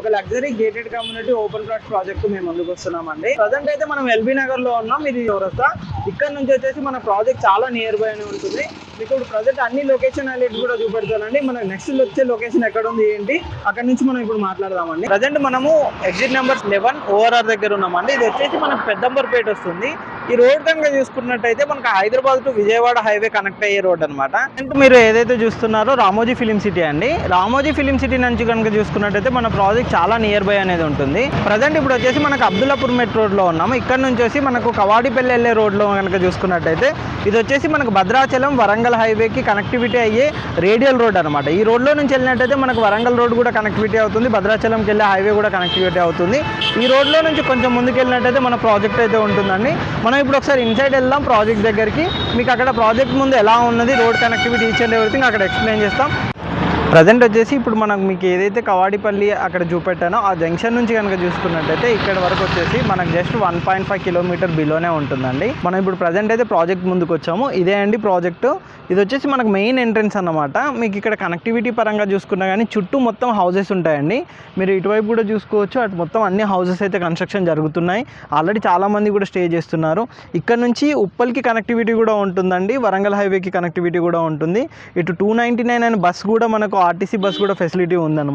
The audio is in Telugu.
ఒక luxury gated community open plot project మేము ముందుకు వస్తున్నామండి. ప్రజెంట్ అయితే మనం ఎల్బీ నగర్ లో ఉన్నాం. ఇది చౌరస్తా. ఇక్కడ నుంచి వచ్చేసి మన ప్రాజెక్ట్ చాలా నియర్ బై అని ఉంటుంది. మీకు ఇప్పుడు ప్రజెంట్ అన్ని లొకేషన్ హైలైట్స్ కూడా చూపెడతానండి. మనకు నెక్స్ట్ వచ్చే లొకేషన్ ఎక్కడ ఉంది ఏంటి అక్కడ నుంచి మనం ఇప్పుడు మాట్లాడదామండి. ప్రజెంట్ మనము ఎగ్జిట్ నెంబర్ 11 ఓఆర్ఆర్ దగ్గర ఉన్నామండి. ఇది వచ్చేసి మనకు పెద్దంబర్పేట వస్తుంది. ఈ రోడ్ కనుక చూసుకున్నట్టయితే మనకు Hyderabad to Vijayawada highway connect అయ్యే రోడ్ అనమాట. మీరు ఏదైతే చూస్తున్నారో రామోజీ ఫిలిం సిటీ అండి. రామోజీ ఫిలిం సిటీ నుంచి కనుక చూసుకున్నట్టయితే మన ప్రాజెక్ట్ చాలా నియర్ బై అనేది ఉంటుంది. ప్రజెంట్ ఇప్పుడు వచ్చేసి మనకు అబ్దుల్లాపూర్ మెట్ రోడ్ లో ఉన్నాము. ఇక్కడ నుంచి వచ్చి మనకు కవాడిపల్లి వెళ్ళే రోడ్ లో కనుక చూసుకున్నట్టయితే ఇది వచ్చేసి మనకు భద్రాచలం వరంగల్ హైవేకి కనెక్టివిటీ అయ్యే రేడియల్ రోడ్ అనమాట. ఈ రోడ్ లో నుంచి వెళ్ళినట్టయితే మనకు వరంగల్ రోడ్ కూడా కనెక్టివిటీ అవుతుంది, భద్రాచలంకి వెళ్ళే హైవే కూడా కనెక్టివిటీ అవుతుంది. ఈ రోడ్ లో నుంచి కొంచెం ముందుకు వెళ్ళినట్టయితే మన ప్రాజెక్ట్ అయితే ఉంటుందండి. మనం ఇప్పుడు ఒకసారి ఇన్సైడ్ వెళ్దాం ప్రాజెక్ట్ దగ్గరికి. మీకు అక్కడ ప్రాజెక్ట్ ముందు ఎలా ఉన్నది, road connectivity each and everything అక్కడ ఎక్స్ప్లెయిన్ చేస్తాం. ప్రజెంట్ వచ్చేసి ఇప్పుడు మనకు మీకు ఏదైతే కవాడిపల్లి అక్కడ చూపెట్టానో ఆ జంక్షన్ నుంచి కనుక చూసుకున్నట్టయితే ఇక్కడ వరకు వచ్చేసి మనకు జస్ట్ 1.5 కిలోమీటర్ బిలోనే ఉంటుందండి. మనం ఇప్పుడు ప్రజెంట్ అయితే ప్రాజెక్ట్ ముందుకు వచ్చాము. ఇదే అండి ప్రాజెక్టు. ఇది వచ్చేసి మనకు మెయిన్ ఎంట్రన్స్ అన్నమాట. మీకు ఇక్కడ కనెక్టివిటీ పరంగా చూసుకున్నా కానీ చుట్టూ మొత్తం హౌసెస్ ఉంటాయండి. మీరు ఇటువైపు కూడా చూసుకోవచ్చు. అటు మొత్తం అన్ని హౌసెస్ అయితే కన్స్ట్రక్షన్ జరుగుతున్నాయి. ఆల్రెడీ చాలామంది కూడా స్టే చేస్తున్నారు. ఇక్కడ నుంచి ఉప్పల్కి కనెక్టివిటీ కూడా ఉంటుందండి, వరంగల్ హైవేకి కనెక్టివిటీ కూడా ఉంటుంది. ఇటు 299 అనే బస్ కూడా మనకు ఆర్టీసీ బస్ కూడా ఫెసిలిటీ ఉందన్నమాట.